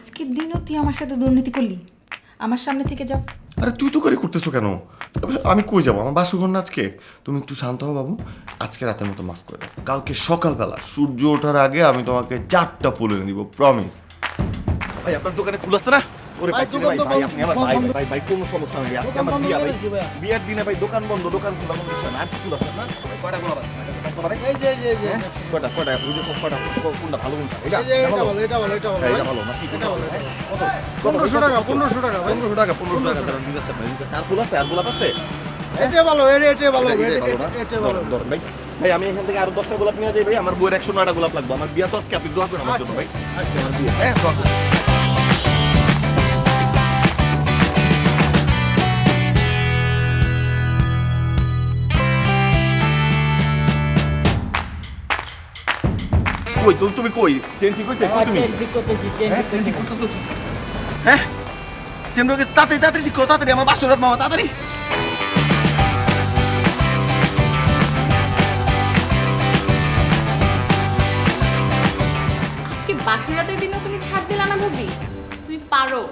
আজকের দিনও তুই আমার সাথে দুর্নীতি করলি? আমার সামনে থেকে যাও। আরে তুই তো করে করতেছো কেন? আমি কই যাবো? আমার বাসুঘর না আজকে। তুমি একটু শান্ত হও বাবু। আজকে রাতের মতো মাফ করে দাও। কালকে সকালবেলা সূর্য ওঠার আগে আমি তোমাকে 4টা ফুল এনে দিব, প্রমিস। ভাই আপনার দোকানে ফুল আছে না? ওরে ভাই ভাই আপনি আমার ভাই ভাই ভাই কোনো সমস্যা নেই। আজকে আমার বিয়া ভাই। বিয়ার দিনে ভাই দোকান বন্ধ, দোকান খোলা কোনো বিষয় না। আর ফুল আছে না? কয়টা গোলাপ আছে? এই যে কয়টা ওই যে কয়টা কোনটা ভালো কোনটা? এটা ভালো এটা ভালো না কি এটা ভালো। কত? 1500 টাকা 1500 টাকা ভাই। 1500 টাকা দাঁড়ান দিতে আপনার দিতে। আর ফুল আছে? আর গোলাপ আছে? এটা ভালো এটা ভালো এটা ভালো ধর ভাই। ভাই আমি এখান থেকে আরো 10টা গোলাপ নিয়ে যাই ভাই। আমার বইয়ের 109টা গোলাপ লাগবে। আমার বিয়া তো আজকে, আপনি দোয়া করেন আমার জন্য ভাই। আচ্ছা আমার বিয়ে। হ্যাঁ দোয়া করেন। কই তুমি কই? ট্রেন ঠিক হইছে? কই তুমি? হ্যাঁ ট্রেন ঠিক করতেছো? হ্যাঁ ট্রেন রোগে তাড়াতাড়ি ঠিক করো, তাড়াতাড়ি আমার বাসরাত মামা তাড়াতাড়ি। আজকে বাসরাতের দিনও তুমি ছাড় দিলা না ভাবি? তুমি পারো।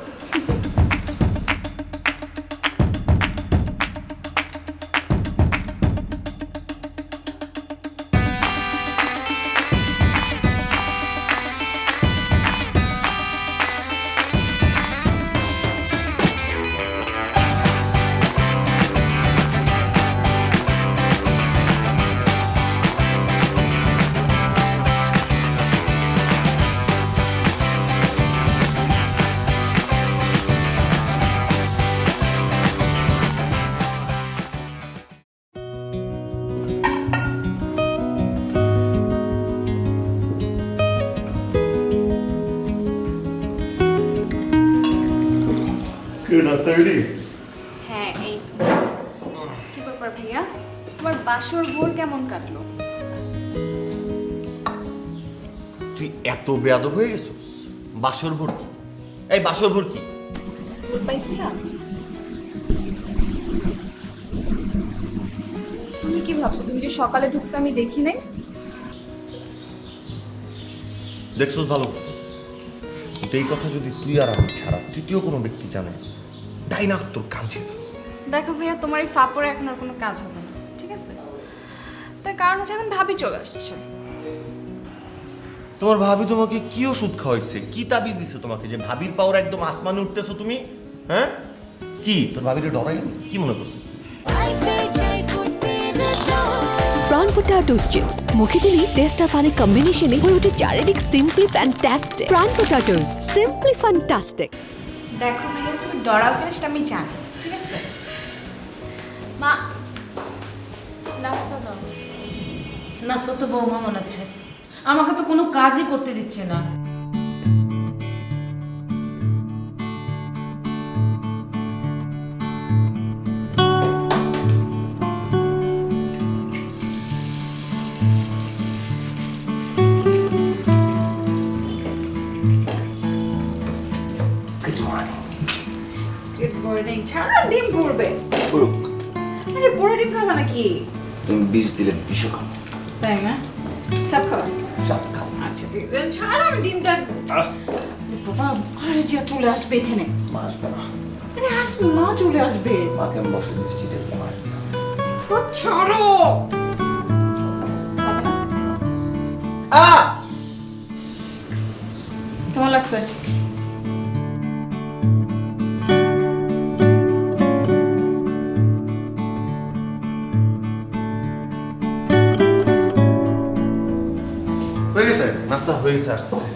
নাস্তা রেডি? হ্যাঁ এই তো। কি ব্যাপার ভাইয়া, তোমার বাসর ভোর কেমন কাটলো? তুই এত বেয়াদব হয়ে গেছিস? বাসর ভোর কি? এই বাসর ভোর কি? পাইছিলাম। তুমি কি ভাবছো তুমি যে সকালে ঢুকছো আমি দেখি নাই? দেখছস ভালো করছিস। কিন্তু এই কথা যদি তুই আর আমি ছাড়া তৃতীয় কোনো ব্যক্তি জানে, তাই না তোর কান ছিল। দেখো ভাইয়া, তোমার এই ফাপড়ে এখন আর কোনো কাজ হবে না, ঠিক আছে? তার কারণ হচ্ছে এখন ভাবি চলে আসছে। তোমার ভাবি তোমাকে কি ওষুধ খাওয়াইছে? কি তাবিজ দিছে তোমাকে যে ভাবির পাওয়ার একদম আসমানে উঠতেছো তুমি? হ্যাঁ কি তোর ভাবিরে ডরাই? কি মনে করছিস? Prawn potatoes chips মুখে দিলেই টেস্ট আর ফানি কম্বিনেশনে হয়ে ওঠে চারিদিক সিম্পলি ফ্যান্টাস্টিক। প্রাণ পটাটোস সিম্পলি ফ্যান্টাস্টিক। দেখো ভাইয়া, তুমি ডরাও কিনা সেটা আমি জানি, ঠিক আছে? মা নাস্তা দাও। নাস্তা তো বৌমা বানাচ্ছে, আমাকে তো কোনো কাজই করতে দিচ্ছে না। Good morning. ছাড়া ডিম পড়বে। করুক। আরে বড় ডিম খাবা নাকি? তুমি বিষ দিলে বিষও খাও। তাই না? সব খাওয়া। চাপ খাও। আচ্ছা ঠিক আছে, ছাড়া আমি ডিমটা। বাবা আরে জিয়া চলে আসবে এখানে। মা আসবে না। আরে আসবে, মা চলে আসবে। মাকে আমি বসে দিয়েছি, চিঠি দিলে মা আসবে না। ছাড়ো। কেমন লাগছে? হয়ে গেছে নাস্তা, হয়ে গেছে, আসতেছে।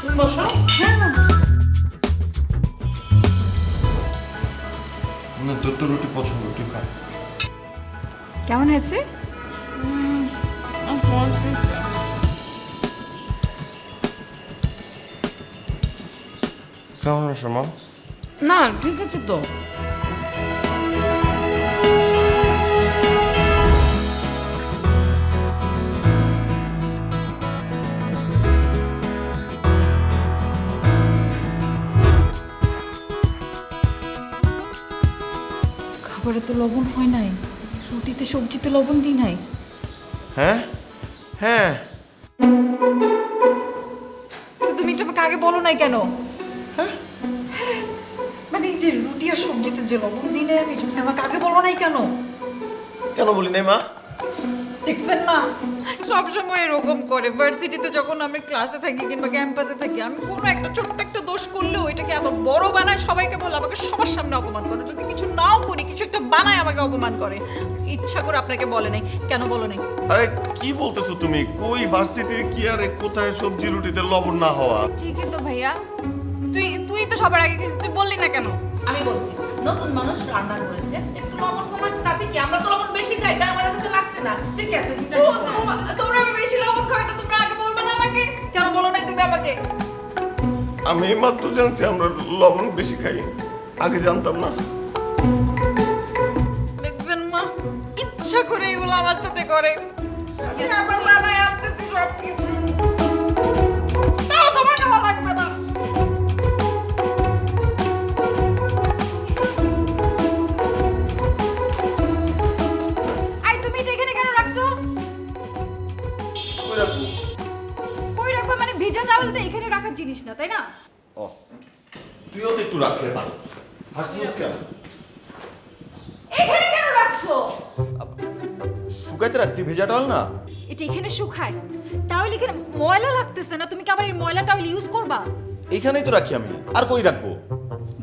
তুমি বসো। তোর তো রুটি পছন্দ, তুই খা। কেমন হয়েছে? কেমন আছো মা? না ঠিক আছে তো। তো লবণ হয় নাই, রুটিতে সবজিতে লবণ দিই নাই। হ্যাঁ হ্যাঁ, তো তুমি এটা আমাকে আগে বলো নাই কেন? মানে এই যে রুটি আর সবজিতে যে লবণ দিই নাই আমি, এটা তুমি আমাকে আগে বলো নাই কেন? কেন বলি নাই মা? দেখছেন না, সবসময় এরকম করে। ভার্সিটিতে যখন আমি ক্লাসে থাকি কিংবা ক্যাম্পাসে থাকি, আমি কোনো একটা ছোট্ট একটা দোষ করলেও এটাকে এত বড় বানায়, সবাইকে বলে, আমাকে সবার সামনে অপমান করে। যদি কিছু নাও করি, কিছু একটা বানায় আমাকে অপমান করে। ইচ্ছা করে আপনাকে বলে নাই কেন, বলো নাই? আরে কি বলতেছো তুমি? কই ভার্সিটির কি আরে কোথায় সবজি রুটিতে লবণ না হওয়া? ঠিকই তো ভাইয়া, তুই তো সবার আগে কিছু তুই বললি না কেন? আমি বলছি, নতুন মানুষ রান্না করেছে, একটু লবণ কম আছে, তাতে কি? আমরা তো লবণ বেশি খাই, তাই আমাদের কাছে লাগছে না। ঠিকই আছে, তোমরা আমি বেশি লবণ খাই, এটা তোমরা আগে বলবে না আমাকে? কেন বলো নাই তুমি আমাকে? আমি মাত্র জানছি আমরা লবণ বেশি খাই, আগে জানতাম না। দেখছেন মা, ইচ্ছা করে এগুলো আমার সাথে করে। আমি আবার বানায় আনতেছি সব কিছু। তাও তোমার খাওয়া লাগবে না। আই তুমি এটা এখানে কেন রাখছো? কই রাখবো? কই রাখবো মানে? ভেজা চাউল তো এখানে রাখার জিনিস না, তাই না? ও, তুইও তো একটু রাখলে পারিস। হাসছিস কেন? এখানে কেন রাখছো? শুকাইতে রাখছি, ভেজা টাল না। এটা এখানে শুকায়, তাহলে এখানে ময়লা লাগতেছে না? তুমি কি আবার এই ময়লা টাওয়েল ইউজ করবা? এইখানেই তো রাখি আমি, আর কই রাখবো?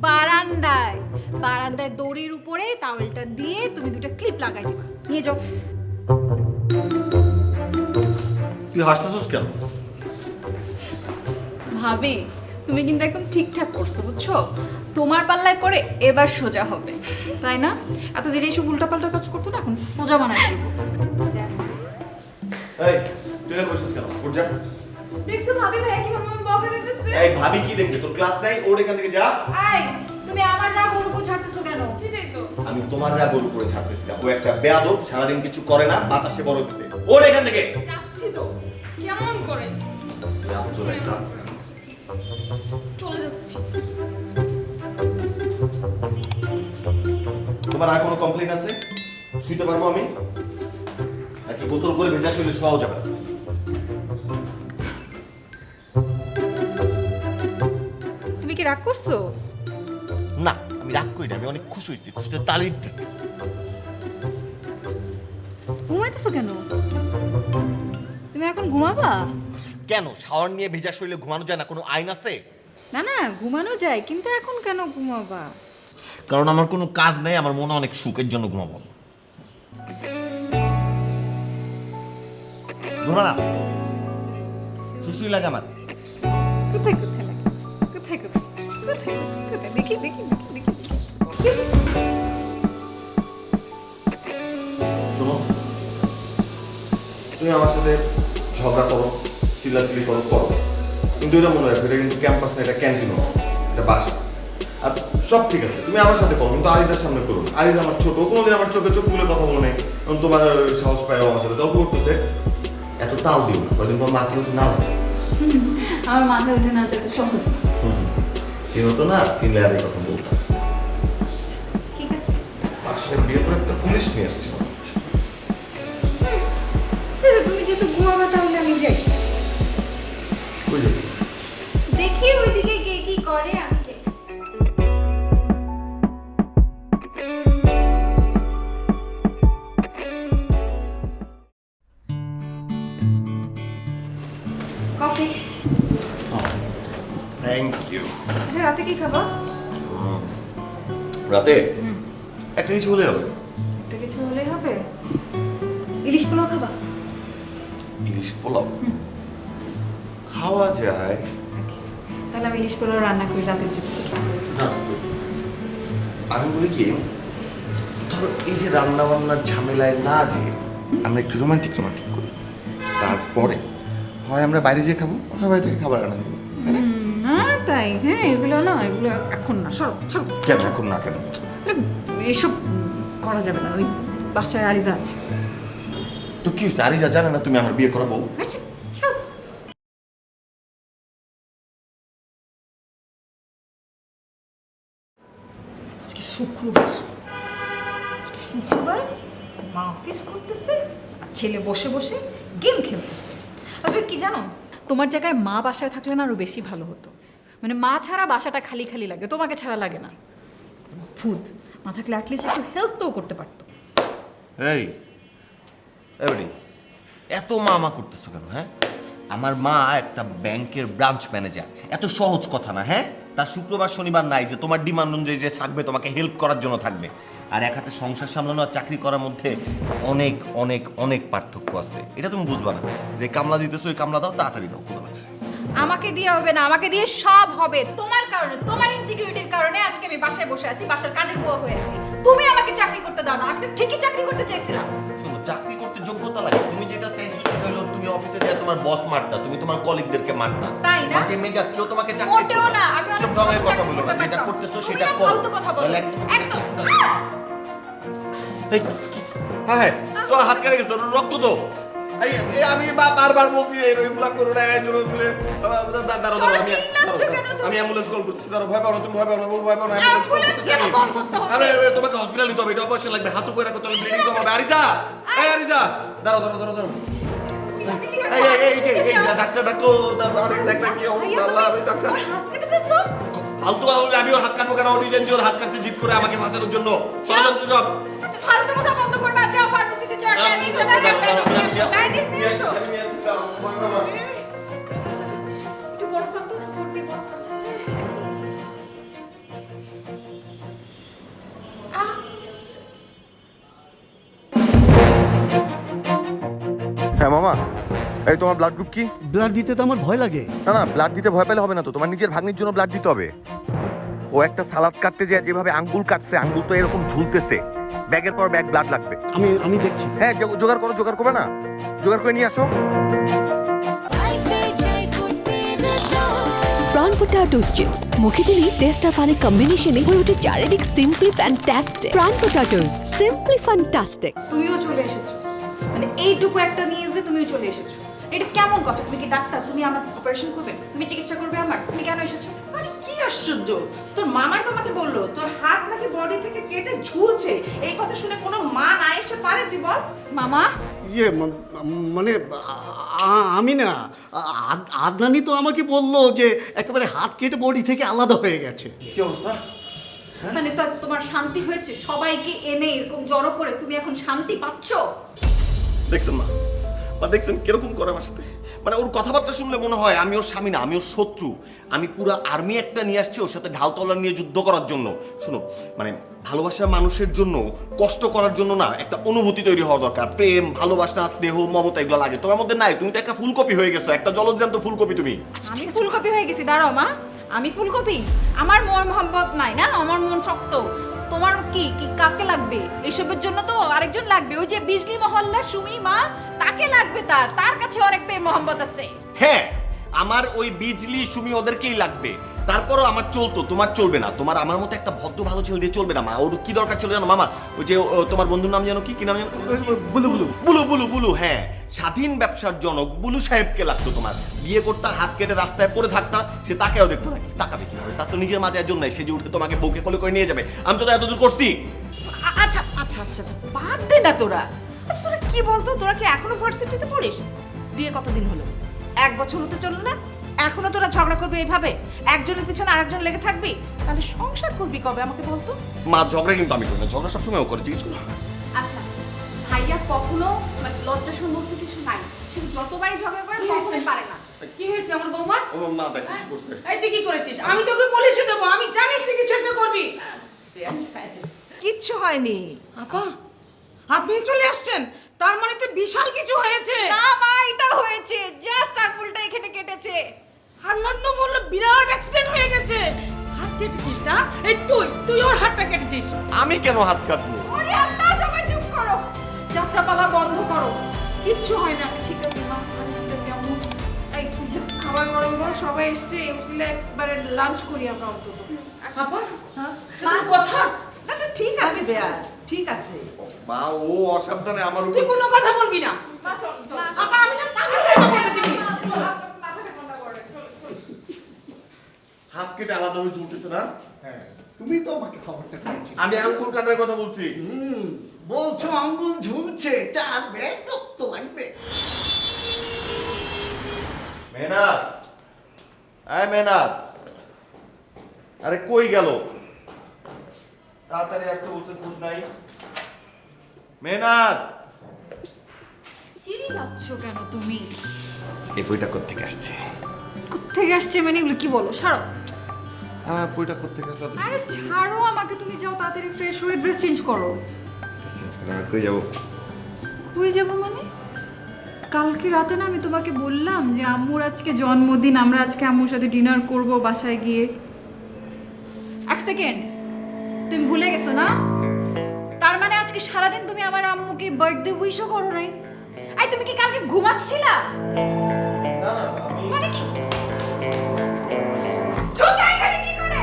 বারান্দায়, বারান্দায় দড়ির উপরে টাওয়েলটা দিয়ে তুমি দুটো ক্লিপ লাগাই দিবা, নিয়ে যাও। তুই হাসতেছিস কেন? ভাবি, তুমি কিন্তু একদম ঠিকঠাক করছো, বুঝছো? তোমার পাল্লায় পরে এবার সোজা হবে, তাই না? এতদিন এইসব উল্টাপাল্টা কাজ করতো না, এখন সোজা বানাই দেবো। এই, তুই আর বসিস কেন? উঠ যা। দেখছো ভাবি ভাইয়া কিভাবে আমি বকা দিতেছে? এই ভাবি কি দেখবে? তোর ক্লাস নাই, ওর এখান থেকে যা। আই, তুমি আমার রাগ ওর উপর ছাড়তেছো কেন? সেটাই তো। আমি তোমার রাগ ওর উপরে ছাড়তেছিলাম। ও একটা বেয়াদব, সারাদিন কিছু করে না, বাতাসে বড় হইতেছে। ওর এখান থেকে যাচ্ছি তো, কেমন করে? চলে যা। চলে যাচ্ছি। তোমার আর কোনো কমপ্লেইন আছে? শুইতে পারবো আমি? নাকি গোসল করে ভেজা শরীরে শোয়াও যাবে না? তুমি কি রাগ করছো? না, আমি রাগ করি না, আমি অনেক খুশি হয়েছি, খুশিতে তালি দিতেছি। ঘুমাইতেছো কেন? তুমি এখন ঘুমাবা? কেন শাওয়ার নিয়ে ভেজা শরীরে ঘুমানো যায় না? কোনো আইন আছে? না না, ঘুমানো যায়, কিন্তু এখন কেন ঘুমাবা? কারণ আমার কোনো কাজ নাই, আমার মনে অনেক সুখের জন্য ঘুমাবো। ঘুমা না, সুসুই লাগে আমার। কোথায় কোথায় লাগে? কোথায় কোথায় কোথায় কোথায়? দেখি দেখি দেখি দেখি। শোনো, তুমি আমার সাথে ঝগড়া করো, চিল্লাচিল্লি করো, কিন্তু এটা মনে রাখবে, এটা কিন্তু ক্যাম্পাস না, এটা ক্যান্টিন, এটা বাসা। আর সব ঠিক আছে, তুমি আমার সাথে করো, কিন্তু আরিজার সামনে করো। আরিজা আমার ছোট, কোনোদিন আমার চোখে চোখ তুলে কথা বলো নাই। কারণ তোমার সাহস পায় আমার সাথে তর্ক করতেছে। এত তাল দিও না, কয়দিন পর মাথায় উঠে নাচবে। আমার মাথায় উঠে না যেতে সহজ না। চিনো তো না, চিনলে আর এই কথা বলতাম। ঠিক আছে, বাসায় বিয়ে করে একটা পুলিশ নিয়ে এসছিল। তুমি যেহেতু ঘুমাবে তাহলে আমি যাই। কই যাবি? দেখি ওইদিকে কে কি করে, আমি দেখি। কফি। Thank you. আচ্ছা, রাতে কি খাবা? রাতে একটা কিছু হলে হবে। একটা কিছু হলেই হবে। ইলিশ পোলাও খাবা? ইলিশ পোলাও খাওয়া যায়। তাহলে আমি ইলিশ পোলাও রান্না করি রাতের জন্য। আমি বলি কি, ধরো এই যে রান্না বান্নার ঝামেলায় না যে আমরা একটু রোমান্টিক করি, তারপরে হয় আমরা বাইরে যেয়ে খাবো, অথবা বাইরে থেকে খাবার আনা যাবো। না তাই, হ্যাঁ এগুলো না, এগুলো এখন না, সরো সরো। কেন এখন না? কেন এসব করা যাবে না, ওই বাসায় আরিজা আছে। তো কি হয়েছে? আরিজা জানে না তুমি আমার বিয়ে করাবো? আচ্ছা সরো। আজকে শুক্রবার, আজকে শুক্রবার মা অফিস করতেছে আর ছেলে বসে বসে গেম খেলতেছে। আসলে কি জানো, তোমার জায়গায় মা বাসায় থাকলে না আরো বেশি ভালো হতো। মানে মা ছাড়া বাসাটা খালি খালি লাগে, তোমাকে ছাড়া লাগে না। ভূত মা থাকলে অ্যাটলিস্ট একটু হেল্প তো করতে পারতো। এই এবারে এত মা করতেছো কেন? হ্যাঁ, আমার মা একটা ব্যাংকের ব্রাঞ্চ ম্যানেজার, এত সহজ কথা না। হ্যাঁ, তার শুক্রবার শনিবার নাই যে তোমার ডিমান্ড অনুযায়ী যে থাকবে, তোমাকে হেল্প করার জন্য থাকবে। আর এক হাতে সংসার সামলানো আর চাকরি করার মধ্যে অনেক অনেক অনেক পার্থক্য আছে। এটা তুমি বুঝবা না। যে কামলা দিতেছো ওই কামলা দাও, তাড়াতাড়ি দাও, কোথা লাগছে। আমাকে দিয়ে হবে না, আমাকে দিয়ে সব হবে। তোমার কারণে, তোমার ইনসিকিউরিটির কারণে আজকে আমি বাসায় বসে আছি, বাসার কাজের বুয়া হয়ে আছি। তুমি আমাকে চাকরি করতে দাও না। আমি তো ঠিকই চাকরি করতে চাইছিলাম। শোনো, চাকরি করতে যোগ্যতা লাগে। তুমি যেটা চাইছো সেটা হলো তুমি অফিসে যায় তোমার বস মারতা, তুমি তোমার কলিগদেরকে মারতা। তাই না? যে মেজাজ কেউ তোমাকে চাকরি মোটেও না। আমি অনেক সব ধরনের কথা চাকরি বলো না। করতে যেটা পারতাম। করতেছো তুমি সেটা না করো। ফালতু কথা বলো। নাহলে একদম। এই হ্যাঁ, তো হাত কেটে গেছে, রক্ত তো। এই আমি বারবার বলছি এইগুলা করো না, এইগুলো দাঁড়াও, আমি অ্যাম্বুলেন্স কল করছি। দাঁড়াও, ভয় পাও না, তুমি ভয় পাও না, ভয় পাও না, অ্যাম্বুলেন্স কল করতেছি আমি। কল করতে হবে। আরে তোমাকে হসপিটাল নিতে হবে, এটা অপারেশন লাগবে, হাত উপরে রাখো, তাহলে ব্লিডিং কম হবে। আরিজা, এই আরিজা, দাঁড়াও। এই ডাক্তার ডাক্তার কি অবস্থা? আল্লাহ, আমি ডাক্তার ফালতু আমি ওর হাত কাটবো কেন? নিজের ওর হাত কাটছে জিদ করে আমাকে ফাঁসানোর জন্য, ষড়যন্ত্র সব। ফালতু কথা বন্ধ করবা। যাও ফার্মেসিতে যাও, ব্যান্ডেজ নিয়ে এসো। একটু বড় করতে করতে বড় হ্যাঁ মামা, এই তোমার ব্লাড গ্রুপ কি? ব্লাড দিতে তো আমার ভয় লাগে। না, ব্লাড দিতে ভয় পেলে হবে না তো, তোমার নিজের ভাগ্নির জন্য ব্লাড দিতে হবে। ও একটা সালাদ কাটতে যায় যেভাবে আঙ্গুল কাটছে, আঙ্গুল তো এরকম ঝুলতেছে, ব্যাগের পর ব্যাগ ব্লাড লাগবে। আমি দেখছি। হ্যাঁ, জোগাড় করবে না? জোগাড় করে নিয়ে আসো। প্রাণ পটাটোস চিপস মুখে দিলেই টেস্ট আর ফানের কম্বিনেশনে হয়ে ওঠে চারিদিক সিম্পলি ফ্যান্টাস্টিক। প্রাণ পটাটোস সিম্পলি ফ্যান্টাস্টিক। তুমিও চলে এসেছো, মানে এইটুকু একটা নিউজে তুমিও চলে এসেছো। এটা কেমন কথা? তুমি কি ডাক্তার? তুমি আমার অপারেশন করবে? তুমি চিকিৎসা করবে আমার? তুমি কেন এসেছো? আরে কি আশ্চর্য, তোর মামাই তোমাকে বললো তোর হাত নাকি বডি থেকে কেটে ঝুলছে। এই কথা শুনে কোনো মা না এসে পারে? তুই বল। মামা, মানে আমি না, আদনানি তো আমাকে বললো যে একেবারে হাত কেটে বডি থেকে আলাদা হয়ে গেছে। কি অবস্থা? মানে তো তোমার শান্তি হয়েছে? সবাইকে এনে এরকম জড়ো করে তুমি এখন শান্তি পাচ্ছ? দেখছেন মা, দেখছেন কিরকম করে আমার সাথে? মানে ওর কথাবার্তা শুনলে মনে হয় আমি ওর স্বামী না, আমি ওর শত্রু। আমি পুরো আর্মি একটা নিয়ে আসছি ওর সাথে ঢাল তলোয়ার নিয়ে যুদ্ধ করার জন্য। শোনো, মানে ভালোবাসার মানুষের জন্য কষ্ট করার জন্য না একটা অনুভূতি তৈরি হওয়া দরকার। প্রেম, ভালোবাসা, স্নেহ, মমতা এগুলো লাগে। তোমার মধ্যে নাই। তুমি তো একটা ফুলকপি হয়ে গেছো, একটা জলজ্যান্ত ফুলকপি তুমি। আমি ফুলকপি হয়ে গেছি? দাঁড়াও মা, আমি ফুলকপি? আমার মন মোহাম্মত নাই না, আমার মন শক্ত। তোমার কি কি কাকে লাগবে এসবের জন্য? তো আরেকজন লাগবে, ওই যে বিজলি মহল্লার সুমি মা, তাকে লাগবে। তার কাছে অনেক প্রেম মোহাম্মত আছে। হ্যাঁ, আমার ওই বিজলি সুমি ওদেরকেই লাগবে। তারপরও আমার চলতো, তোমার চলবে না। তোমার আমার মতো একটা ভদ্র ভালো ছেলে দিয়ে চলবে না মা। ওর কি দরকার ছিল জানো মামা? ওই যে তোমার বন্ধুর নাম জানো? কি নাম জানো? বুলু। হ্যাঁ, স্বাধীন ব্যবসার জনক বুলু সাহেবকে লাগতো তোমার। বিয়ে করতে হাত কেটে রাস্তায় পড়ে থাকতা, সে তাকেও দেখতো না। তাকাবে কিভাবে? তার তো নিজের মাঝে একজন নাই, সে যে উঠে তোমাকে বউকে কোলে করে নিয়ে যাবে। আমি তো এতদূর করছি। আচ্ছা, বাদ দে না তোরা। আচ্ছা তোরা কি বলতো, তোরা কি এখনো ভার্সিটিতে পড়িস? বিয়ে কতদিন হলো? 1 বছর হতে চললো না? এখনো তোরা ঝগড়া করবি এইভাবে? একজনের পিছনে আরেকজন লেগে থাকবি? তাহলে সংসার করবি কবে আমাকে বলতো? মা, ঝগড়া কিন্তু আমি করি না, ঝগড়া সবসময় ও করে। জিজ্ঞেস করো। আচ্ছা, ভাইয়া কখনো মানে লজ্জাশন বলতে কিছু নাই। সে যতবারই ঝগড়া করে কখনোই পারে না। কি হয়েছে আমার বৌমা? ও মা, দেখো কি করছে। এই তুই কি করেছিস? আমি তোকে পুলিশে দেবো, আমি জানি তুই কিছু একটা করবি। কিচ্ছু হয়নি। আপা, আপনি চলে আসছেন, তার মানে তো বিশাল কিছু হয়েছে। না মা, এটা হয়েছে জাস্ট আঙ্গুলটা এখানে কেটেছে। হান্নান তো বললো বিরাট অ্যাক্সিডেন্ট হয়ে গেছে। হাত কেটেছিস না? এই তুই ওর হাতটা কেটেছিস। আমি কেন হাত কাটবো? ওরে আল্লাহ, সবাই চুপ করো, যাত্রাপালা বন্ধ করো। কিচ্ছু হয় না, আমি ঠিক আছি মা, আমি ঠিক আছি। আম্মু, এই তুই যে খাবার গরম করো, সবাই এসছে, উঠলে একবারে লাঞ্চ করি আমরা অন্তত। আপা, মা, কথা না ঠিক আছে বেয়ার, ঠিক আছে। মা, ও অসাবধানে আমার তুই কোনো কথা বলবি না। মা, চল, চল। আপা, আমি না পাগল হয়ে যাবো এদিকে। মাথাটা ঠান্ডা করে, চল। হাত কেটে আলাদা হয়ে চলতেছে না? হ্যাঁ, তুমি তো আমাকে খবরটা দিয়েছিলে। আমি আঙ্গুল কাটার কথা বলছি। বলছো আঙ্গুল ঝুলছে, 4 ব্যাগ রক্ত লাগবে। মেহনাজ, আয় মেহনাজ, আরে কই গেল? তাড়াতাড়ি আসতে বলছে, খোঁজ নাই। মেহনাজ, চিনি যাচ্ছ কেন তুমি? এই বইটা কোত্থেকে আসছে? কোত্থেকে আসছে মানে এগুলো কি বলো? ছাড়ো। আমার বইটা কোত্থেকে আসলো? আরে ছাড়ো আমাকে, তুমি যাও তাড়াতাড়ি ফ্রেশ হয়ে ড্রেস চেঞ্জ করো। আমি কই যাবো? কই যাবো মানে? কালকে রাতে না আমি তোমাকে বললাম যে আম্মুর আজকে জন্মদিন, আমরা আজকে আম্মুর সাথে ডিনার করব বাসায় গিয়ে। এক সেকেন্ড, তুমি ভুলে গেছো না? তার মানে আজকে সারাদিন তুমি আমার আম্মুকে বার্থডে উইশও করো নাই? আই তুমি কি কালকে ঘুমাচ্ছিলা? না না, আমি মানে কি? জুতা এখানে কি করে?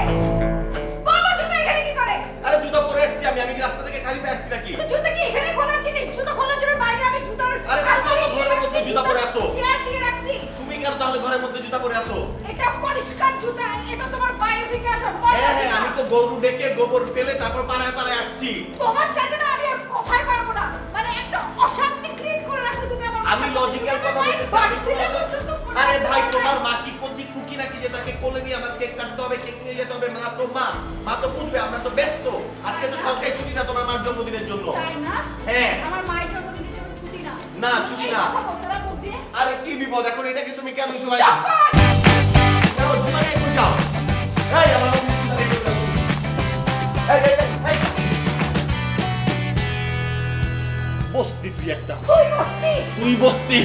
বাবা জুতা এখানে কি করে? আরে জুতা পরে আসছি আমি কি রাস্তা থেকে খালি পায়ে আসছি নাকি? তো জুতা কি এখানে খোলার জিনিস? জুতা খোলার জন্য বাইরে আমি জুতার আরে তুমি তো ঘরের মধ্যে জুতা পরে আছো। চেয়ার দিয়ে রাখছি। তুমি কেন তাহলে ঘরের মধ্যে জুতা পরে আছো? এটা পরিষ্কার জুতা, এটা তোমার বাইরে থেকে আসা হ্যাঁ হ্যাঁ, আমি তো গরু ডেকে গোবর ফেলে তারপর পাড়ায় পাড়ায় আসছি। তোমার সাথে না আমি আর কথাই পারবো না। মানে একটা অশান্তি ক্রিয়েট করে রাখছো তুমি আমার। আমি লজিক্যাল কথা বলতেছি, আমি তো আরে ভাই, তোমার মা কি কচি খুকি নাকি যে তাকে কোলে নিয়ে আমার কেক কাটতে হবে, কেক নিয়ে যেতে হবে? মা তো মা তো বুঝবে, আমরা তো ব্যস্ত। আজকে তো সরকারি ছুটি না তোমার মার জন্মদিনের জন্য। তাই না? হ্যাঁ। আমার মায়ের জন্মদিনের জন্য ছুটি না। না, ছুটি না। এই কথা বলছো না মুখ দিয়ে? আরে কি বিপদ এখন, এটাকে তুমি কেন ইস্যু হয়? চুপ কর! যাও, জুতা নিয়ে কই যাও? এই আমার জুতা নিয়ে কই যাও? এই। বস্তি তুই একটা। তুই বসতি? তুই বস্তি।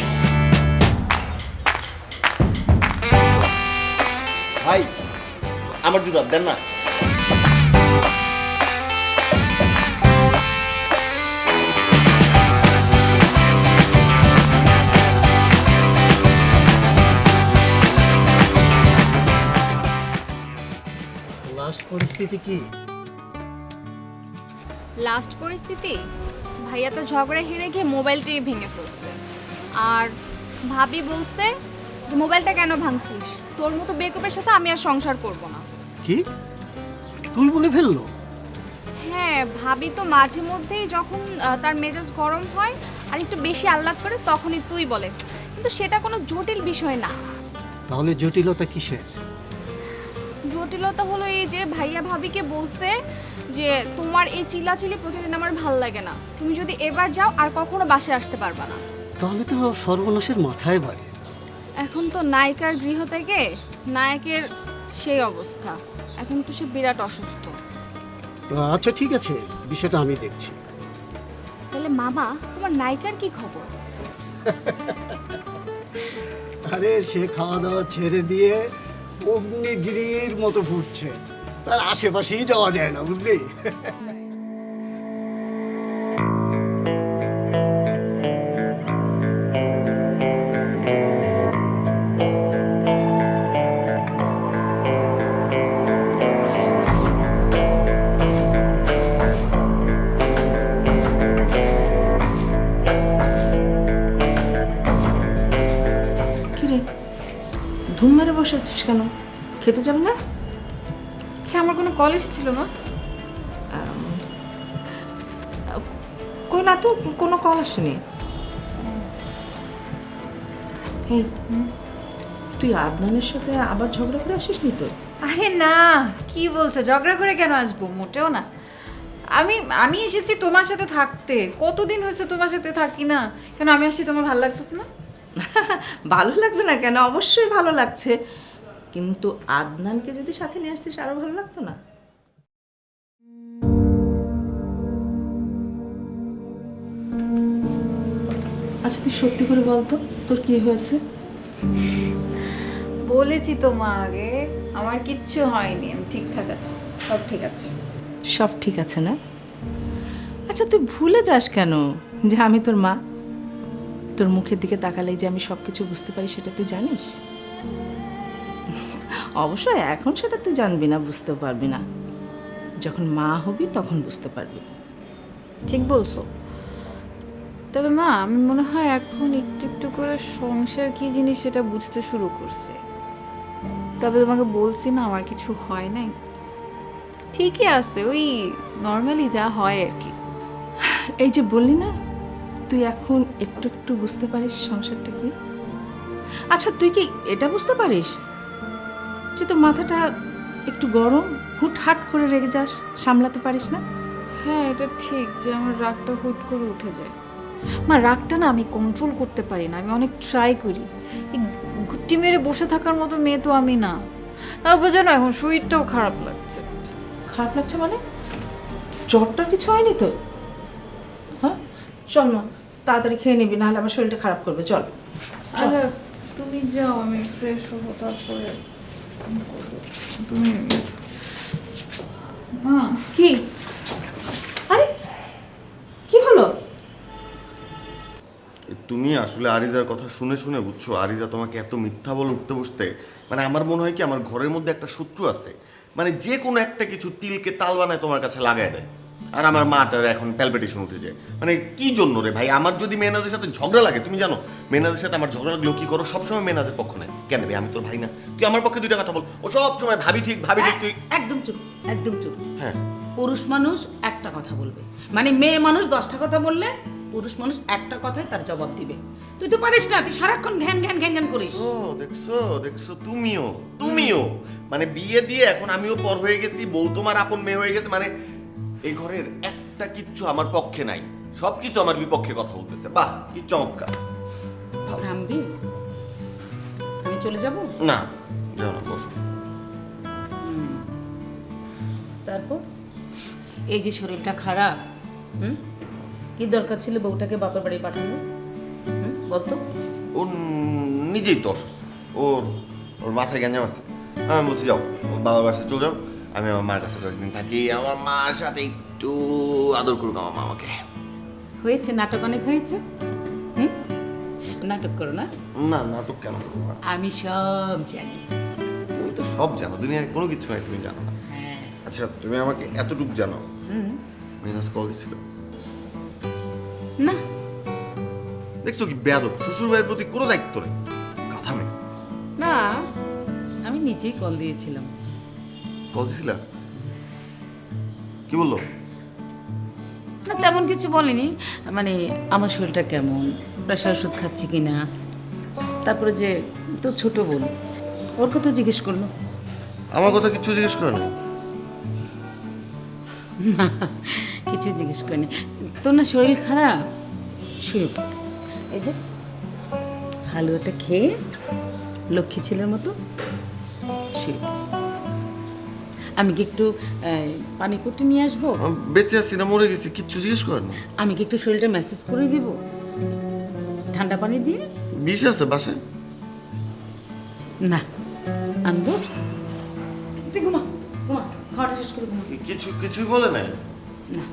ভাই, আমার জুতা দেন না। লাস্ট পরিস্থিতি কি? লাস্ট পরিস্থিতি, ভাইয়া তো ঝগড়া হেরে গিয়ে মোবাইলটাই ভেঙে ফেলছে। আর ভাবি বলছে যে মোবাইলটা কেন ভাঙছিস, তোর মতো বেকুবের সাথে আমি আর সংসার করব না। কি তুই বলে ফেললো? হ্যাঁ, ভাবি তো মাঝে মধ্যেই যখন তার মেজাজ গরম হয় আর একটু বেশি আহ্লাদ করে তখনই তুই বলে, কিন্তু সেটা কোনো জটিল বিষয় না। তাহলে জটিলতা কিসের? জটিলতা হলো এই যে ভাইয়া ভাবিকে বলছে যে তোমার এই চিল্লাচিল্লি প্রতিদিন আমার ভাল লাগে না, তুমি যদি এবার যাও আর কখনো বাসায় আসতে পারবা না। তাহলে তো সর্বনাশের মাথায় বাড়ি। এখন তো নায়িকার গৃহ থেকে নায়কের সেই অবস্থা, এখন তো সে বিরাট অসুস্থ। আচ্ছা ঠিক আছে, বিষয়টা আমি দেখছি। তাহলে মামা, তোমার নায়িকার কি খবর? আরে সে খাওয়া দাওয়া ছেড়ে দিয়ে অগ্নিগিরির মতো ফুটছে, তার আশেপাশেই যাওয়া যায় না, বুঝলি? কিরে, ধুম মেরে বসে আছিস কেন? খেতে যাবে না? সে আমার কোনো কল এসেছিল না? কই না তো, কোনো কল আসেনি। এই, তুই আদনানের সাথে আবার ঝগড়া করে আসিস নি তো? আরে না, কি বলছো? ঝগড়া করে কেন আসবো? মোটেও না। আমি এসেছি তোমার সাথে থাকতে। কতদিন হয়েছে তোমার সাথে থাকি না? কেন আমি আসছি তোমার ভালো লাগতেছে না? ভালো লাগবে না কেন? অবশ্যই ভালো লাগছে, কিন্তু আদনানকে যদি সাথে নিয়ে আসতিস আরো ভালো লাগতো না? আচ্ছা তুই সত্যি করে বলতো, তোর কি হয়েছে? বলেছি তো মা আগে, আমার কিচ্ছু হয়নি, আমি ঠিকঠাক আছি, সব ঠিক আছে। সব ঠিক আছে না? আচ্ছা তুই ভুলে যাস কেন যে আমি তোর মা? তোর মুখের দিকে তাকালেই যে আমি সব কিছু বুঝতে পারি, সেটা তুই জানিস? অবশ্যই এখন সেটা তুই জানবি না, বুঝতেও পারবি না। যখন মা হবি তখন বুঝতে পারবি। ঠিক বলছো। তবে মা, আমি মনে হয় এখন একটু একটু করে সংসার কি জিনিস সেটা বুঝতে শুরু করছে। তবে তোমাকে বলছি না, আমার কিছু হয় নাই, ঠিকই আছে, ওই নর্মালি যা হয় আর কি। এই যে বললি না তুই এখন একটু একটু বুঝতে পারিস সংসারটা কি। আচ্ছা তুই কি এটা বুঝতে পারিস যে তোর মাথাটা একটু গরম, হুটহাট করে রেগে যাস, সামলাতে পারিস না? হ্যাঁ এটা ঠিক যে আমার রাগটা হুট করে উঠে যায়। মা রাগটা না আমি কন্ট্রোল করতে পারি না, আমি অনেক ট্রাই করি। এই গুটি মেরে বসে থাকার মতো মেয়ে তো আমি না। তারপর যেন এখন শরীরটাও খারাপ লাগছে। খারাপ লাগছে মানে? জ্বরটার কিছু হয়নি তো? হ্যাঁ চল মা, তাড়াতাড়ি খেয়ে নিবি, নাহলে আমার শরীরটা খারাপ করবে। চল আরে তুমি যাও, আমি ফ্রেশ হবো তারপরে তুমি। মা কি? আরে কি হলো? তুমি আসলে আরিজার কথা শুনে শুনে বুঝছো, আরিজা তোমাকে এত মিথ্যা বলে উঠতে বসতে, মানে আমার মনে হয় কি আমার ঘরের মধ্যে একটা শত্রু আছে, মানে যে কোনো একটা কিছু তিলকে তাল বানায় তোমার কাছে লাগায় দেয়। আর আমার মাটার এখন প্যালপিটেশন উঠে যায়। মানে কি জন্য রে ভাই, আমার যদি মেনাজের সাথে ঝগড়া লাগে, তুমি জানো মেনাজের সাথে আমার ঝগড়া লাগলেও কি করো, সবসময় মেনাজের পক্ষ নেয়। কেন রে, আমি তোর ভাই না? তুই আমার পক্ষে দুইটা কথা বল। ও সব সময় ভাবি ঠিক ভাবি ঠিক। তুই একদম চুপ, একদম চুপ। হ্যাঁ, পুরুষ মানুষ একটা কথা বলবে, মানে মেয়ে মানুষ 10টা কথা বললে পুরুষ মানুষ একটা কথায় তার জবাব দিবে। তুই তো পারিস না, তুই সারাক্ষণ ঘ্যান ঘ্যান ঘ্যান ঘ্যান করিস। ও দেখছো দেখছো, তুমিও মানে বিয়ে দিয়ে এখন আমিও পর হয়ে গেছি, বউ তোমার আপন মেয়ে হয়ে গেছে। মানে এই ঘরের একটা কিচ্ছু আমার পক্ষে নাই, সবকিছু আমার বিপক্ষে কথা বলতেছে। বাহ কি চমৎকার। থামবি? আমি চলে যাব? না যাও না, বসো। তারপর এই যে শরীরটা খারাপ, কি দরকার ছিল বউটাকে বাপের বাড়ি পাঠানো? বলতো। ও নিজেই তো অসুস্থ, ওর ওর মাথায় গ্যাঞ্জাম আছে। আমি বলছি যাও, ওর বাবার বাসায় চলে যাও, আমি আমার মার কাছে কয়েকদিন থাকি, আমার মার সাথে একটু আদর করুক আমার মা আমাকে। হয়েছে, নাটক অনেক হয়েছে। নাটক করো না। না নাটক কেন করবো? আমি সব জানি। তুমি তো সব জানো, দুনিয়ায় কোনো কিছু নাই তুমি জানো না। হ্যাঁ। আচ্ছা তুমি আমাকে এতটুকু জানো, মেহনাজ কল দিছিল? না। দেখছো কি বেয়াদব, শ্বশুর ভাইয়ের প্রতি কোনো দায়িত্ব নেই, কথা নেই। না, আমি নিজেই কল দিয়েছিলাম। কল দিছিলা? কি বললো? না তেমন কিছু বলেনি, মানে আমার শরীরটা কেমন, প্রেশার ওষুধ খাচ্ছি কিনা, তারপরে যে তো ছোট বোন ওর কথা জিজ্ঞেস করলো। আমার কথা কিছু জিজ্ঞেস করে না? না কিছু জিজ্ঞেস করিনি। তোর না শরীর খারাপ, শুয়ে পড়। এই যে হালুয়াটা খেয়ে লক্ষ্মী ছেলের মতো শুয়ে পড়। আমি কি একটু পানি করতে নিয়ে আসবো? আমি বেঁচে আছি না মরে গেছি, কিচ্ছু জিজ্ঞেস করে না। আমি কি একটু শরীরটা ম্যাসেজ করে দিব ঠান্ডা পানি দিয়ে? বিষ আছে বাসায়? না আনবো। তুই ঘুমা ঘুমা, খাওয়াটা শেষ করে ঘুমা। কিছুই বলে নাই? না।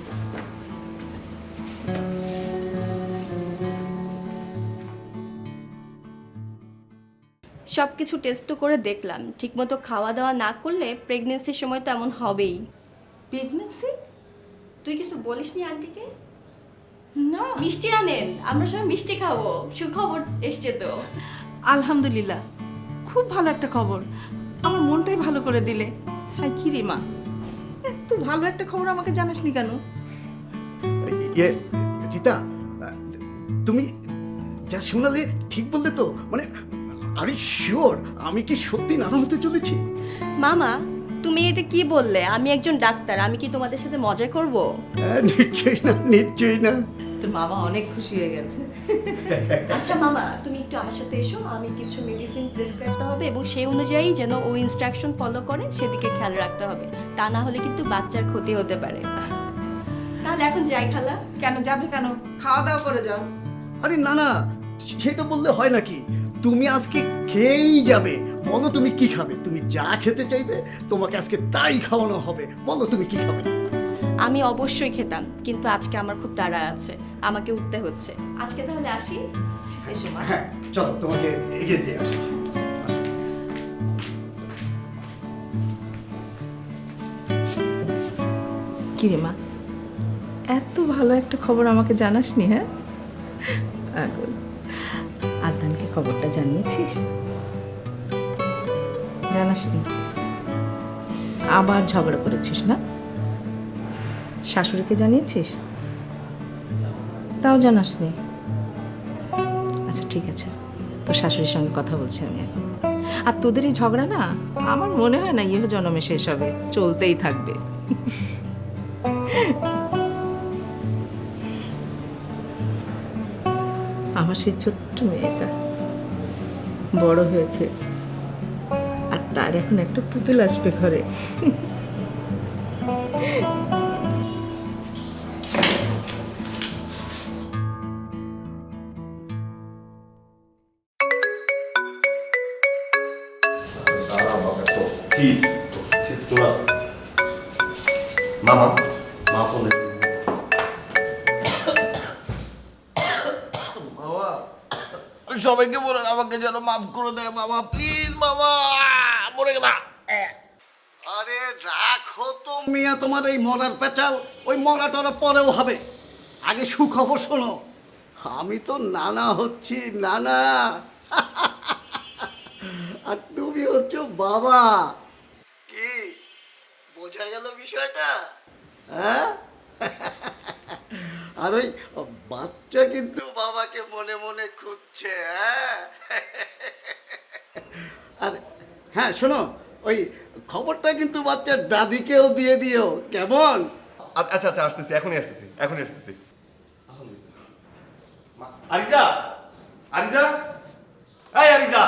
সব কিছু টেস্ট তো করে দেখলাম, ঠিকমতো খাওয়া দাওয়া না করলে প্রেগনেন্সির সময় তো এমন হবেই। প্রেগনেন্সি? তুই কিছু বলিসনি আন্টিকে? না। মিষ্টি আনেন, আমরা সবাই মিষ্টি খাবো, সুখবর এসছে তো। আলহামদুলিল্লাহ, খুব ভালো একটা খবর, আমার মনটাই ভালো করে দিলে। হ্যাঁ কি রে মা, এত ভালো একটা খবর আমাকে জানাসনি কেন? ইয়ে রীতা, তুমি যা শোনালে ঠিক বললে তো? মানে আরে শিওর, আমি কি সত্যি নানা হতে চলেছি? মামা তুমি এটা কি বললে? আমি একজন ডাক্তার, আমি কি তোমাদের সাথে মজা করব? নিশ্চয়ই না, নিশ্চয়ই না। তোর মামা অনেক খুশি হয়ে গেছে। আচ্ছা মামা তুমি একটু আমার সাথে এসো, আমি কিছু মেডিসিন প্রেসক্রাইব করতে হবে এবং সেই অনুযায়ী যেন ও ইনস্ট্রাকশন ফলো করে সেদিকে খেয়াল রাখতে হবে, তা না হলে কিন্তু বাচ্চার ক্ষতি হতে পারে। তাহলে এখন যাই খালা। কেন যাবে কেন? খাওয়া দাওয়া করে যাও। আরে না না, সেটা বললে হয় নাকি? তুমি আজকে খেয়েই যাবে। বলো তুমি কি খাবে? তুমি যা খেতে চাইবে তোমাকে আজকে তাই খাওয়ানো হবে। বলো তুমি কি খাবে? আমি অবশ্যই খেতাম, কিন্তু আজকে আমার খুব তাড়া আছে, আমাকে উঠতে হচ্ছে। আজকে তাহলে আসি। এসো মা। হ্যাঁ চলো, তোমাকে এগিয়ে দিয়ে আসি। কি রে মা, এত ভালো একটা খবর আমাকে জানাসনি? হ্যাঁ পাগল, আদনানকে খবরটা জানিয়েছিস? জানাসনি? আবার ঝগড়া করেছিস না? শাশুড়িকে জানিয়েছিস? তাও জানাসনি? আচ্ছা ঠিক আছে, তোর শাশুড়ির সঙ্গে কথা বলছি আমি এখন। আর তোদের এই ঝগড়া না আমার মনে হয় না ইহ জন্মে শেষ হবে, চলতেই থাকবে। আমার সেই ছোট্ট মেয়েটা বড় হয়েছে, আর তার এখন একটা পুতুল আসবে ঘরে। মামা মা ফোন সবাইকে বলেন আমাকে যেন মাফ করে দেয় মামা, প্লিজ মামা, মরে গেলা। আরে রাখো তো মিয়া তোমার এই মরার পেঁচাল, ওই মরা টরা পরেও হবে। আগে সুখবর শোনো, আমি তো নানা হচ্ছি, নানা। আর তুমি হচ্ছ বাবা। কি বোঝা গেল বিষয়টা? হ্যাঁ। আর ওই বাচ্চা কিন্তু বাবাকে মনে মনে খুঁজছে। হ্যাঁ। আর হ্যাঁ শোনো, ওই খবরটা কিন্তু বাচ্চার দাদিকেও দিয়ে দিও, কেমন? আচ্ছা আচ্ছা আসতেছি, এখনই আসতেছি, এখনই আসতেছি। আরিজা, আরিজা, এই আরিজা,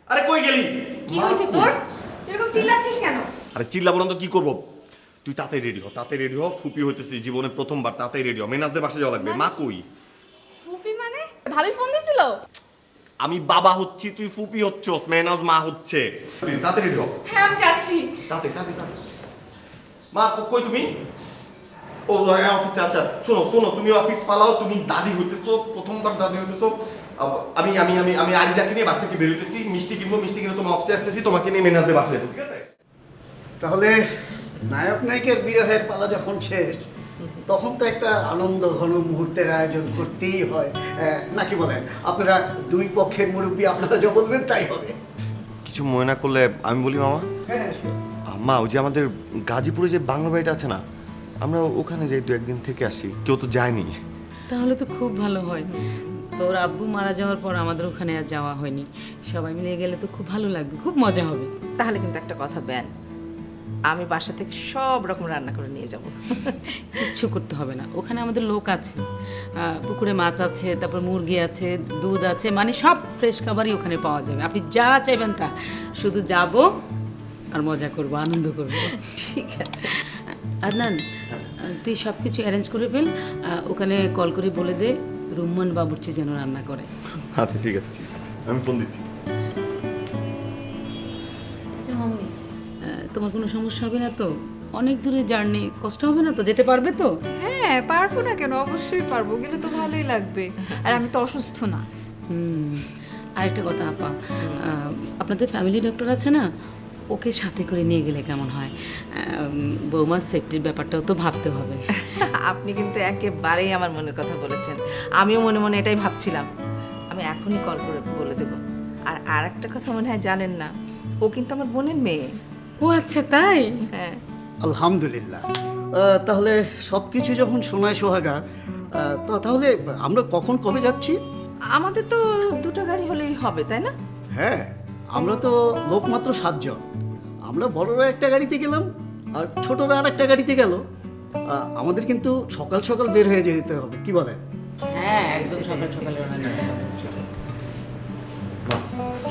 আরে কই গেলি? কি হয়েছে তোর? এরকম চিল্লাচ্ছিস কেন? আরে চিল্লাবো না তো কি করবো? তুই তাতে রেডি হ, তাতে রেডি হ, ফুপি হইতেছিস জীবনে প্রথমবার, তাতেই রেডি হ। মেনাজদের বাসা যাওয়া লাগবে। মা কই? ফুপি মানে? ভাবি ফোন দিছিল? আমি বাবা হচ্ছি, তুই ফুপি হচ্ছস, মেনাজ মা হচ্ছে। প্লিজ তাতে রেডি হ। হ্যাঁ আমি যাচ্ছি। তাতে তাতে তাতে। মা কই তুমি? ও হ্যাঁ অফিসে। আচ্ছা শোনো শোনো, তুমি অফিস পালাও, তুমি দাদি হইতেছো, প্রথমবার দাদি হইতেছো। আমি আমি আমি আমি আরিজাকে নিয়ে বাসা থেকে বের হইতেছি, মিষ্টি কিনবো, মিষ্টি কিনে তোমার অফিসে আসতেছি, তোমাকে নিয়ে মেনাজদের বাসায় যাবো, ঠিক আছে? তাহলে নায়ক নায়িকার বিরহের পালা যখন শেষ, তখন তো একটা আনন্দ ঘন মুহূর্তের আয়োজন করতেই হয়, নাকি বলেন? আপনারা দুই পক্ষের মুরব্বী, আপনারা যা বলবেন তাই হবে। কিছু মনে না করলে আমি বলি মামা। হ্যাঁ। মা ওই যে আমাদের গাজীপুরে যে বাংলা বাড়িটা আছে না, আমরা ওখানে যাই, 2-1 দিন থেকে আসি। কেউ তো যায়নি। তাহলে তো খুব ভালো হয়। তোর আব্বু মারা যাওয়ার পর আমাদের ওখানে আর যাওয়া হয়নি। সবাই মিলে গেলে তো খুব ভালো লাগবে, খুব মজা হবে। তাহলে কিন্তু একটা কথা ব্যান, আমি বাসা থেকে সব রকম রান্না করে নিয়ে যাব। কিচ্ছু করতে হবে না, ওখানে আমাদের লোক আছে, পুকুরে মাছ আছে, তারপর মুরগি আছে, দুধ আছে, মানে সব ফ্রেশ খাবারই ওখানে পাওয়া যাবে। আপনি যা চাইবেন তা, শুধু যাব আর মজা করব, আনন্দ করব। ঠিক আছে। আদনান, তুই সব কিছু অ্যারেঞ্জ করে ফেল, ওখানে কল করে বলে দে রুম্মান বাবুর্চি যেন রান্না করে। আচ্ছা ঠিক আছে, ঠিক আছে, আমি ফোন দিচ্ছি। আচ্ছা মামনি, তোমার কোনো সমস্যা হবে না তো? অনেক দূরে জার্নি, কষ্ট হবে না তো? যেতে পারবে তো? হ্যাঁ পারবো না কেন, অবশ্যই পারবো, গেলে তো ভালোই লাগবে। আর আমি তো অসুস্থ না। আরেকটা কথা আপা, আপনাদের ফ্যামিলি ডক্টর আছে না, ওকে সাথে করে নিয়ে গেলে কেমন হয়? বৌমার সেফটির ব্যাপারটাও তো ভাবতে হবে। আপনি কিন্তু একেবারেই আমার মনের কথা বলেছেন, আমিও মনে মনে এটাই ভাবছিলাম। আমি এখনই কল করে বলে দেব। আর একটা কথা মনে হয় জানেন না, ও কিন্তু আমার বোনের মেয়ে। ও আচ্ছা তাই? হ্যাঁ। আলহামদুলিল্লাহ। তাহলে সব কিছু যখন শোনায় সোহাগা, তাহলে আমরা কখন কবে যাচ্ছি? আমাদের তো দুটো গাড়ি হলেই হবে, তাই না? হ্যাঁ, আমরা তো লোক মাত্র 7 জন। আমরা বড়রা একটা গাড়িতে গেলাম, আর ছোটরা আর একটা গাড়িতে গেল। আমাদের কিন্তু সকাল সকাল বের হয়ে যেতে হবে, কি বলেন? হ্যাঁ একদম সকাল সকালে রওনা দিতে হবে।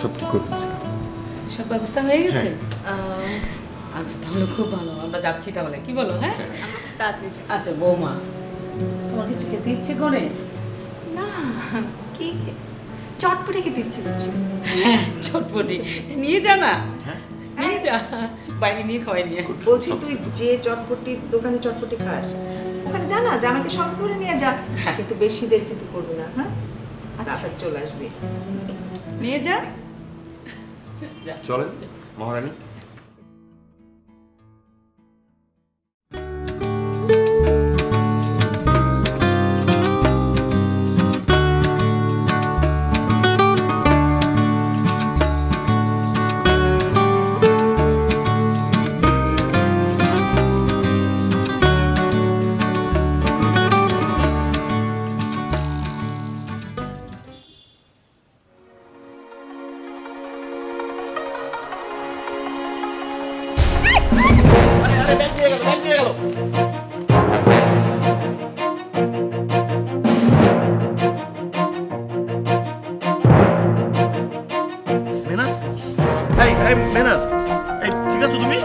সব ঠিক করে দিচ্ছি। সব ব্যবস্থা হয়ে গেছে? আচ্ছা তাহলে খুব ভালো, আমরা যাচ্ছি তাহলে, কি বলো? হ্যাঁ তাড়াতাড়ি যাও। আচ্ছা বৌমা, তোমার কিছু খেতে ইচ্ছে করে? না কি চটপটি খেতে ইচ্ছে করছে। হ্যাঁ চটপটি নিয়ে যা না, নিয়ে যা, বাইরে নিয়ে খাওয়াই নিয়ে। বলছি তুই যে চটপটি দোকানে চটপটি খাস, ওখানে জানা যে আমাকে সঙ্গে করে নিয়ে যা, কিন্তু বেশি দেরি কিন্তু করবি না। হ্যাঁ আচ্ছা চলে আসবি, নিয়ে যা। চলেন মহারানী। মেনাস, এই এই মেনাস, এই ঠিক আছো তুমি?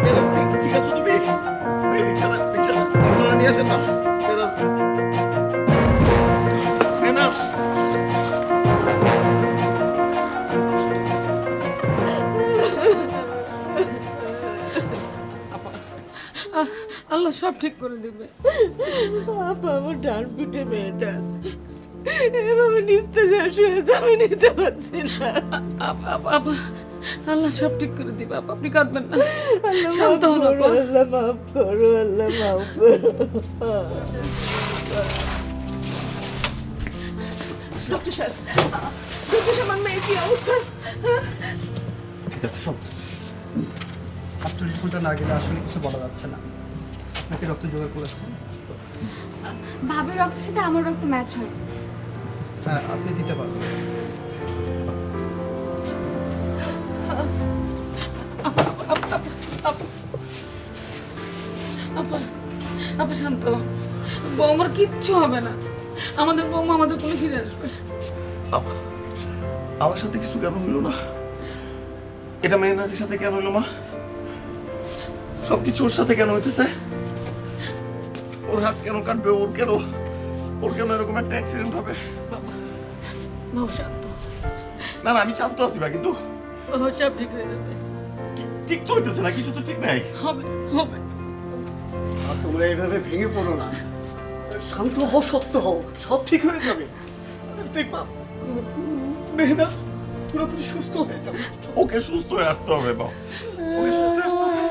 মেনাস, ঠিক আছো তুমি? এই রিকশাটা নিয়ে আসেন না। Menace, menace. আল্লাহ সব ঠিক করে দিবে। আপা আমার ডান পিঠে মেয়েটা এভাবে নিস্তেজ হয়েছে, আমি নিতে পারছি না। আল্লাহ সব ঠিক করে দিবে। আপনি কাঁদবেন না, শান্ত হন। আল্লাহ মাফ করো, আল্লাহ মাফ করো। ডক্টর সাহেব, আমার মেয়ের কি অবস্থা? ঠিক আছে সব। 48 ঘন্টা না গেলে আসলে কিছু বলা যাচ্ছে না। আপনাকে রক্ত জোগাড় করেছেন? ভাবির রক্তের সাথে আমার রক্ত ম্যাচ হয়। হ্যাঁ, আপনি দিতে পারবেন। আপা শান্ত, বৌমার কিচ্ছু হবে না। আমাদের বৌমা আমাদের কোলে ফিরে আসবে। আমার সাথে কিছু কেন হইলো না? এটা মেহনাজের সাথে কেন হইলো মা? সবকিছু ওর সাথে কেন হইতেছে? ওর হাত কেন কাটবে? ওর কেন এরকম একটা অ্যাক্সিডেন্ট হবে? বাবু শান্ত, না না, আমি শান্ত আছি বা, কিন্তু সব ঠিক হয়ে যাবে। ঠিক তো হইতেছে না, কিছু তো ঠিক নাই। হবে হবে। আর তোমরা এইভাবে ভেঙে পড়ো না, শান্ত হও, শক্ত হও, সব ঠিক হয়ে যাবে। দেখবা মেহনাত পুরোপুরি সুস্থ হয়ে যাবে। ওকে সুস্থ হয়ে আসতে হবে বা, ওকে সুস্থ হয়ে আসতে হবে।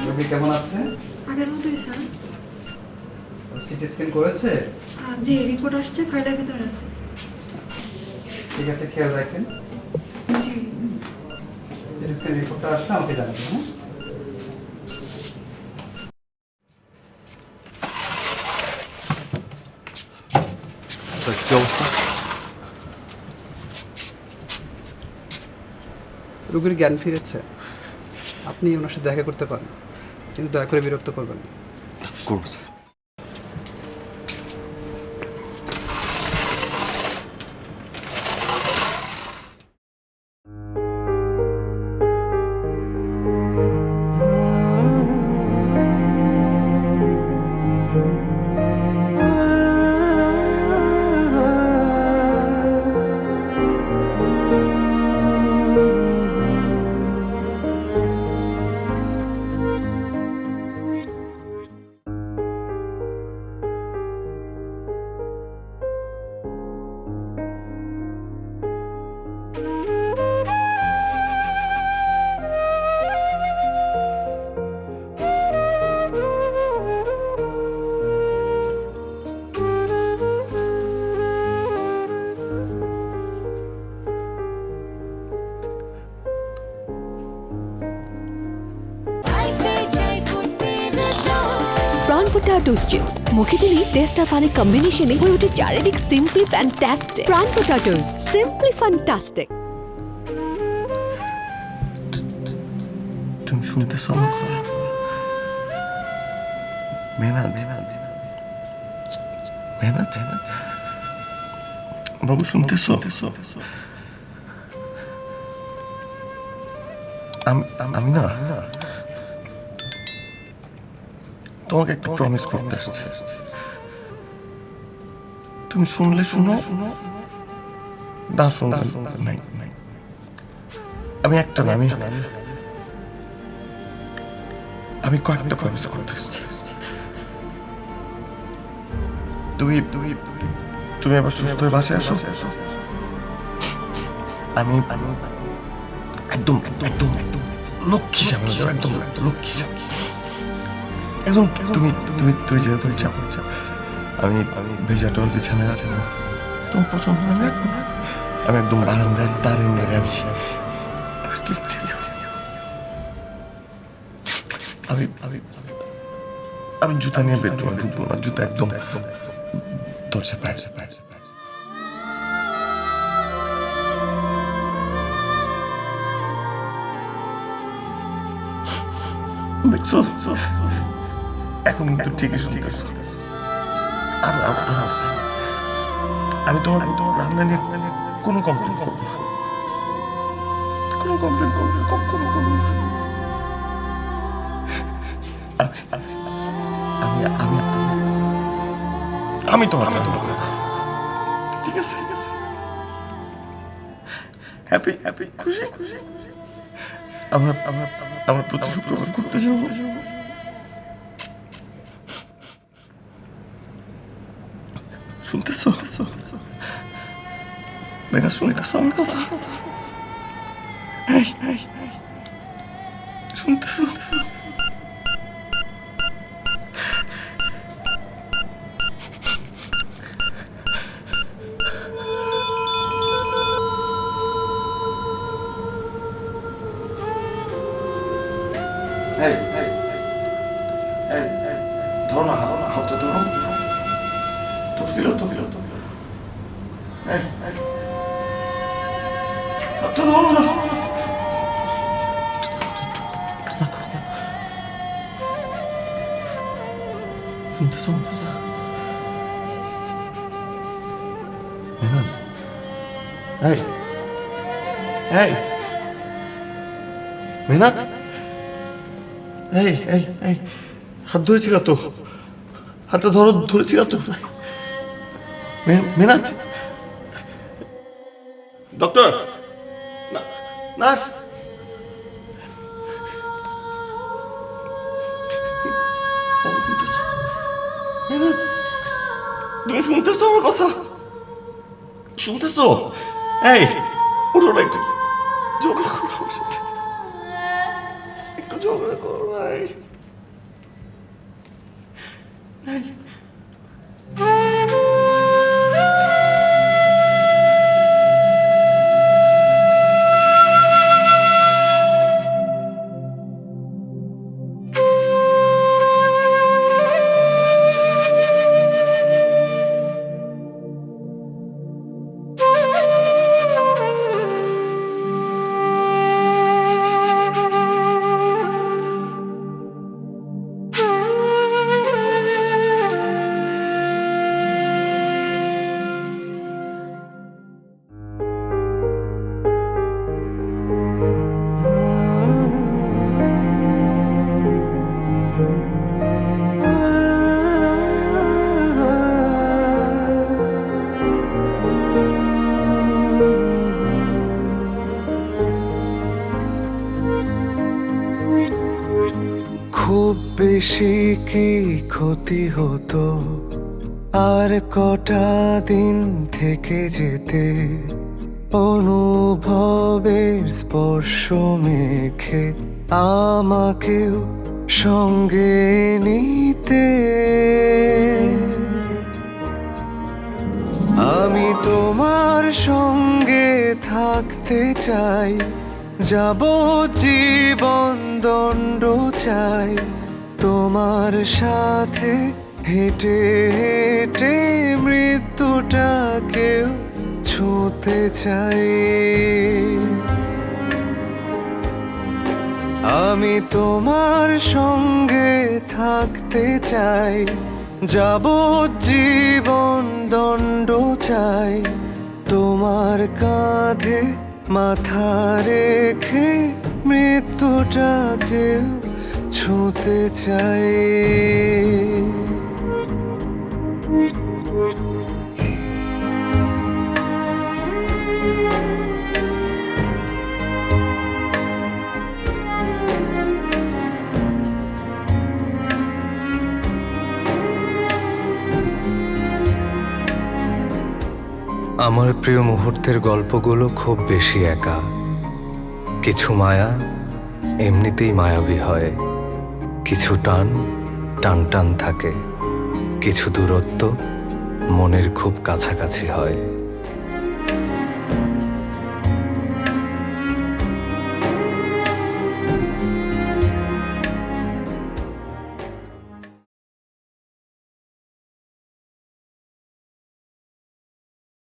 রোগী কেমন আছে? আগের মতোই স্যার। সিটি স্ক্যান করেছে? যে রিপোর্ট আসছে ফাইলের ভিতরে আছে। ঠিক আছে, খেয়াল রাখেন। জি। সিটি স্ক্যান রিপোর্টটা আসলে আমাকে জানাবেন। হ্যাঁ, স্যার কি অবস্থা? রোগীর জ্ঞান ফিরেছে। আপনি ওনার সাথে দেখা করতে পারেন, কিন্তু দয়া করে বিরক্ত করবেন না। করবো স্যার। প্রাণ পটাটোস চিপস মুখে দিলেই টেস্টটা ফানি কম্বিনেশনে হয়ে ওঠে চারিদিক সিম্পলি ফ্যান্টাস্টিক। প্রাণ পটাটোস, সিম্পলি ফ্যান্টাস্টিক। তুমি শুনতেছো? মেহনাত, মেহনাত, বাবু শুনতেছো? আমি না তোমাকে একটা প্রমিস করতে আসছি। তুমি শুনলে শুনো, না শুনলে নাই। আমি একটা না, আমি কয়েকটা প্রমিস করতে আসছি। তুমি এবার সুস্থ হয়ে বাসায় আসো। আমি একদম লক্ষ্মী সামনে, একদম লক্ষ্মী সামনে। একদম তুমি তুমি তুই যেরকম চাপ আমি ভেজা টল বিছানায় আছে তোমার পছন্দ হয় না আমি একদম বারান্দায় দাঁড়িয়ে নেড়ে আমি আমি আমি জুতা নিয়ে বেডরুমে ঢুকবো না জুতা একদম দরজা পায়ে দেখছো এখন কিন্তু ঠিকই শুনতেছ আর আমি তোমার রান্না নিয়ে কোনো কমপ্লেন করবো না কোনো কমপ্লেন করবো না কখনো করবো না আমি তোমার ঠিক আছে হ্যাপি হ্যাপি খুশি খুশি আমরা প্রতি শুক্রবার ঘুরতে যাবো শুনতেছ মেয়েরা শুনতেছ আমার কথা শুনতেছ ধরো না হাতটা ধরো ধরছিল হাতটা ধরো না শুনতেছ মেহনাত এই হাত ধরেছিল তো হাতটা ধরেছিল তো মেহনাত ডক্টর নার্স মেহনাত তুমি শুনতেছো আমার কথা শুনতেছো এই উঠো না একটু ঝগড়া করো আমার সাথে একটু ঝগড়া করো না খুব বেশি কি ক্ষতি হতো আর কটা দিন থেকে যেতে অনুভবের স্পর্শ মেখে আমাকেও সঙ্গে নিতে আমি তোমার সঙ্গে থাকতে চাই যাবজ্জীবন দণ্ড চাই তোমার সাথে হেঁটে হেঁটে মৃত্যুটাকেও ছুঁতে চাই আমি তোমার সঙ্গে থাকতে চাই যাবজ্জীবন দণ্ড চাই তোমার কাঁধে মাথা রেখে মৃত্যুটাকেও ছুঁতে চাই আমার প্রিয় মুহূর্তের গল্পগুলো খুব বেশি একা কিছু মায়া এমনিতেই মায়াবী হয় কিছু টান টান টান থাকে, কিছু দূরত্ব মনের খুব কাছাকাছি হয়।